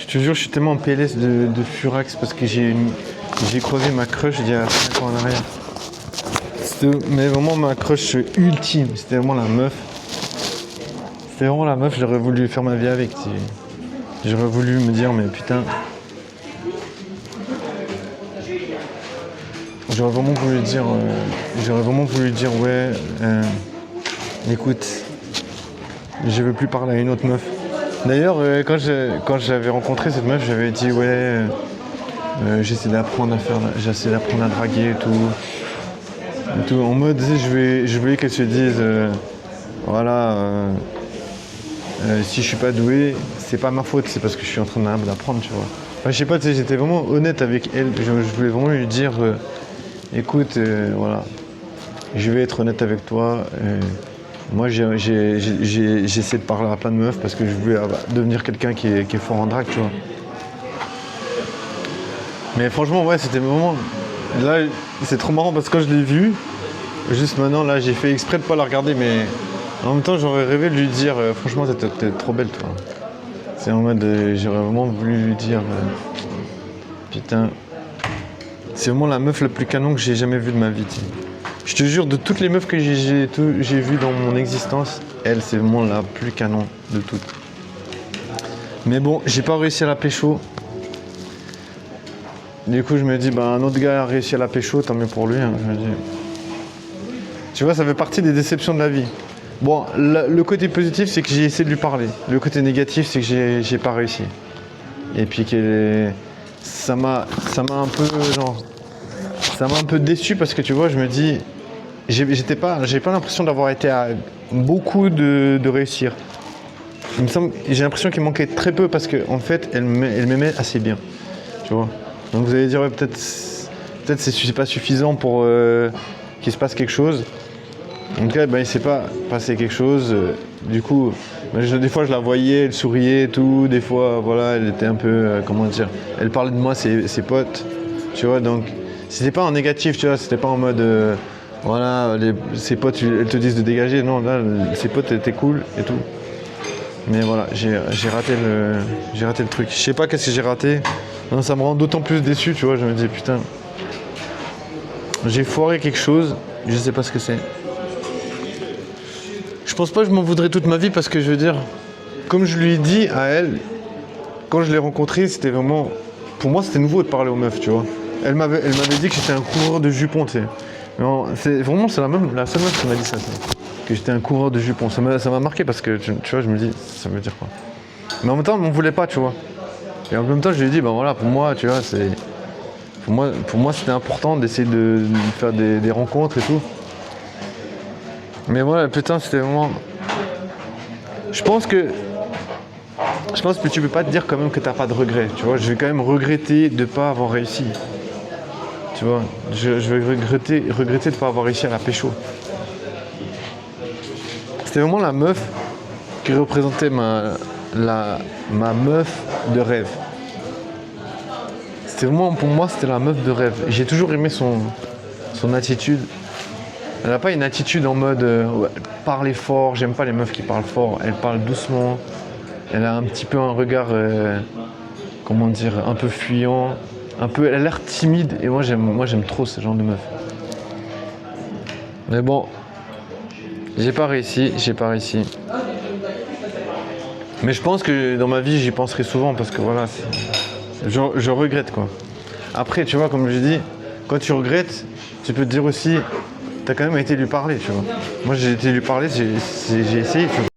te jure, je suis tellement en PLS de Furax parce que j'ai croisé ma crush il y a 5 ans en arrière. Mais vraiment ma crush ultime, c'était vraiment la meuf. C'était vraiment la meuf, j'aurais voulu faire ma vie avec. J'aurais voulu me dire, mais putain. J'aurais vraiment voulu dire, ouais, écoute, je veux plus parler à une autre meuf. D'ailleurs, quand j'avais rencontré cette meuf, j'avais dit, ouais, j'essaie d'apprendre à draguer et tout. En mode, tu sais, je voulais qu'elle se dise, voilà, si je suis pas doué, c'est pas ma faute, c'est parce que je suis en train d'apprendre, tu vois. Enfin, je sais pas, tu sais, j'étais vraiment honnête avec elle. Je voulais vraiment lui dire, écoute, voilà, je vais être honnête avec toi. Moi, j'essaie de parler à plein de meufs parce que je voulais devenir quelqu'un qui est fort en drague, tu vois. Mais franchement, ouais, c'était vraiment... Là, c'est trop marrant parce que quand je l'ai vue, juste maintenant, là, j'ai fait exprès de pas la regarder, mais en même temps, j'aurais rêvé de lui dire, franchement, t'es trop belle, toi. C'est en mode, j'aurais vraiment voulu lui dire, putain, c'est vraiment la meuf la plus canon que j'ai jamais vue de ma vie, t'sais. Je te jure, de toutes les meufs que j'ai vues dans mon existence, elle, c'est vraiment la plus canon de toutes. Mais bon, j'ai pas réussi à la pécho. Du coup, je me dis, bah, un autre gars a réussi à la pécho, tant mieux pour lui. Hein, je me dis. Tu vois, ça fait partie des déceptions de la vie. Bon, le côté positif, c'est que j'ai essayé de lui parler. Le côté négatif, c'est que j'ai pas réussi. Et puis ça m'a un peu, ça m'a un peu déçu parce que tu vois, je me dis, j'ai pas l'impression d'avoir été à beaucoup de réussir. J'ai l'impression qu'il manquait très peu parce qu'en fait, elle m'aimait assez bien. Tu vois. Donc vous allez dire, ouais, peut-être c'est pas suffisant pour qu'il se passe quelque chose. Donc là, il s'est pas passé quelque chose. Du coup, des fois je la voyais, elle souriait et tout. Des fois, voilà, elle était un peu, comment dire, elle parlait de moi, ses potes. Tu vois, donc c'était pas en négatif, tu vois, c'était pas en mode, voilà, ses potes, elles te disent de dégager. Non, là, ses potes étaient cool et tout. Mais voilà, j'ai raté le truc. Je sais pas qu'est-ce que j'ai raté. Non, ça me rend d'autant plus déçu, tu vois. Je me dis, putain, j'ai foiré quelque chose, je sais pas ce que c'est. Je pense pas que je m'en voudrais toute ma vie parce que je veux dire, comme je lui ai dit à elle, quand je l'ai rencontrée, c'était vraiment... Pour moi, c'était nouveau de parler aux meufs, tu vois. Elle m'avait dit que j'étais un coureur de jupons, tu sais. C'est la seule meuf qui m'a dit ça, que j'étais un coureur de jupons. Ça m'a marqué parce que, tu vois, je me dis, ça veut dire quoi. Mais en même temps, elle m'en voulait pas, tu vois. Et en même temps, je lui ai dit, ben voilà, pour moi, tu vois, c'est... Pour moi, c'était important d'essayer de faire des rencontres et tout. Mais voilà, putain, c'était vraiment... Je pense que tu peux pas te dire quand même que t'as pas de regrets, tu vois. Je vais quand même regretter de pas avoir réussi. Tu vois, je vais regretter de pas avoir réussi à la pécho. C'était vraiment la meuf qui représentait ma meuf de rêve. C'était vraiment, pour moi, c'était la meuf de rêve. J'ai toujours aimé son attitude. Elle n'a pas une attitude en mode ouais, parler fort, j'aime pas les meufs qui parlent fort, elle parle doucement, elle a un petit peu un regard, comment dire, un peu fuyant, elle a l'air timide et moi j'aime trop ce genre de meuf. Mais bon, j'ai pas réussi. Mais je pense que dans ma vie j'y penserai souvent parce que voilà, je regrette quoi. Après tu vois, comme je dis, quand tu regrettes, tu peux te dire aussi, t'as quand même été lui parler, tu vois. Moi j'ai été lui parler, j'ai essayé, tu vois.